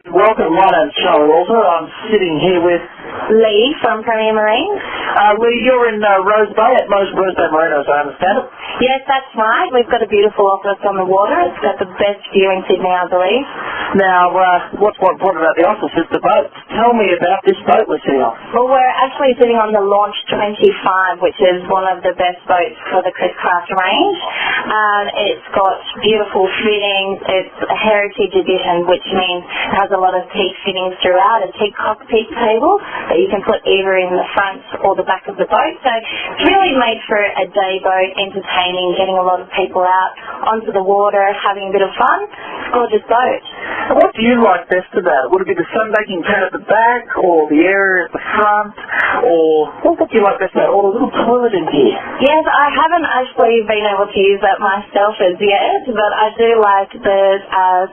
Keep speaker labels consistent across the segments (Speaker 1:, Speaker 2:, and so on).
Speaker 1: Welcome, my name's Charlie Walter. I'm sitting here with
Speaker 2: Lee from Premier Marine.
Speaker 1: Lee, you're in Rose Bay at Rose Bay Marine, as I understand it.
Speaker 2: Yes, that's right. We've got a beautiful office on the water. It's got the best view in Sydney, I believe.
Speaker 1: Now, what's more important about the office is the boat. Tell me about this boat we're sitting on.
Speaker 2: Well, we're actually sitting on the Launch 25, which is one of the best boats for the Chris Craft range. It's got beautiful fittings. It's a heritage edition, which means it has a lot of teak fittings throughout, a teak cockpit table that you can put either in the front or the back of the boat. So it's really made for a day boat, entertaining, getting a lot of people out onto the water, having a bit of fun. It's a gorgeous boat.
Speaker 1: And what do you like best about it? Would it be the sunbaking pad at the back, or the area at the front, or what do you like best about it? Or the little toilet in here?
Speaker 2: Yes, I haven't actually been able to use that myself as yet, but I do like the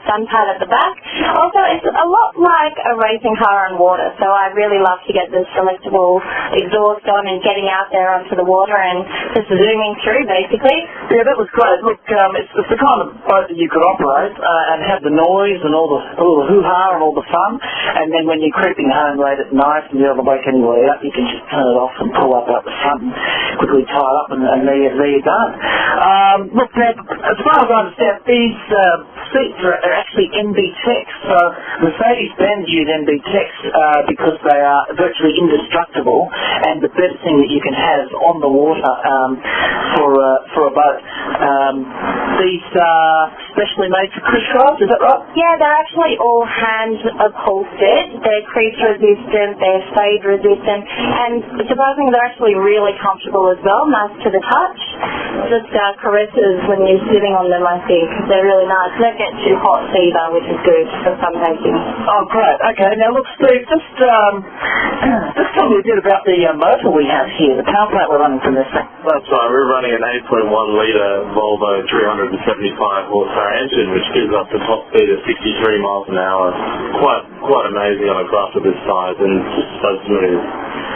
Speaker 2: sun pad at the back. Also, it's a lot like a racing car on water, so I really love to get the selectable exhaust on and getting out there onto the water and just zooming through, basically.
Speaker 1: Yeah, that was great. Look, it's the kind of boat that you could operate and have the noise and all the hoo-ha and all the fun, and then when you're creeping home late at night and you're on the wake anyway up, you can just turn it off and pull up out the front and quickly tie it up, and there you're done. Look, now, as far as I understand, these seats are actually MB-Tex, so Mercedes-Benz use MB-Tex because they are virtually indestructible and the best thing that you can have on the water for a boat. These are specially made for Chris Craft, is that right?
Speaker 2: Yeah, they're actually all hand upholstered. They're crease resistant, they're fade resistant, and surprisingly they're actually really comfortable as well, nice to the touch. Just caresses when you're sitting on them, I think. They're really nice. They don't get too hot either, which is good for sunbaking.
Speaker 1: Oh, great. Okay, now look, Steve, just tell me a bit about the motor we have here, the power plant we're running from this thing.
Speaker 3: That's right, we're running an 8.1 litre Volvo 375 horsepower engine, which gives us a top speed of 63 miles an hour. Quite amazing on a craft of this size, and just so smooth.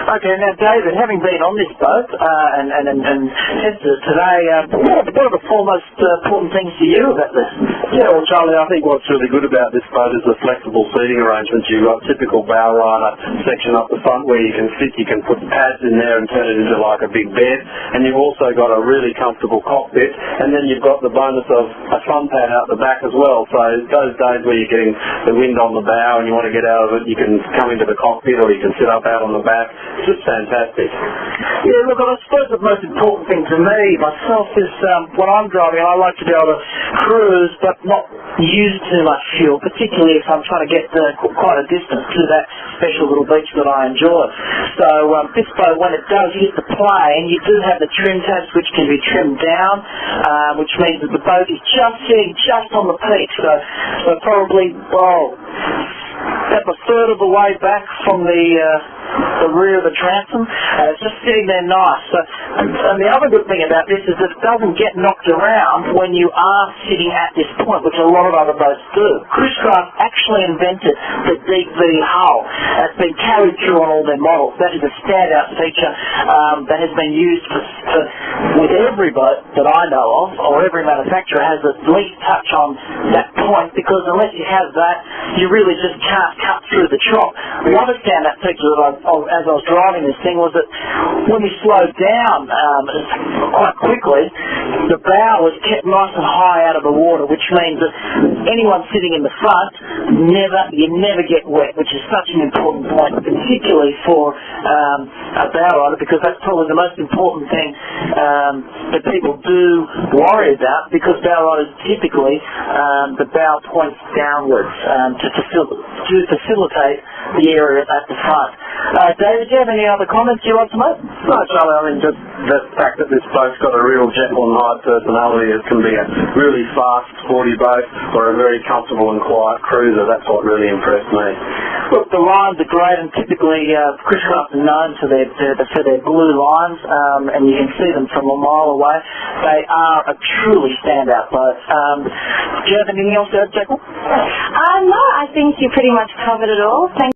Speaker 1: Okay, now David, having been on this boat and tested it today, what are the four most important things to you about this?
Speaker 4: Yeah, well, Charlie, I think what's really good about this boat is the flexible seating arrangements. You've got typical bow rider section up the front where you can sit, you can put pads in there and turn it into like a big bed, and you've also got a really comfortable cockpit, and then you've got the bonus of a sun pad out the back as well. So those days where you're getting the wind on the bow and you want to get out of it, you can come into the cockpit or you can sit up out on the back. It's just fantastic.
Speaker 1: Yeah, look, I suppose the most important thing to me, myself, is when I'm driving, I like to be able to cruise but not use too much fuel, particularly if I'm trying to get quite a distance to that special little beach that I enjoy. So this boat, when it does hit the plane, you do have the trim tabs which can be trimmed down, which means that the boat is just sitting just on the peak. So probably, about a third of the way back from the rear of the transom. It's just sitting there nice. So, and the other good thing about this is that it doesn't get knocked around when you are sitting at this point, which a lot of other boats do. Chris Craft actually invented the deep V hull. It's been carried through on all their models. That is a standout feature that has been used with every boat that I know of, or every manufacturer has at least touch on that point, because unless you have that, you really just can't cut through the chop. The other standout feature that as I was driving this thing was that when we slowed down quite quickly, the bow was kept nice and high out of the water, which means that anyone sitting in the front, you never get wet, which is such an important point, particularly for a bow rider, because that's probably the most important thing that people do worry about, because bow riders typically, the bow points downwards to facilitate the area at the front. David, do you have any other comments you like to make?
Speaker 4: No, Charlie, I mean, just the fact that this boat's got a real Jekyll and Hyde personality. It can be a really fast, sporty boat or a very comfortable and quiet cruiser. That's what really impressed me.
Speaker 1: Look, the lines are great, and typically Chris Craft are known for their blue lines, and you can see them from a mile away. They are a truly standout boat. Do you have anything else to add, Jekyll?
Speaker 2: No, I think you pretty much covered it all. Thank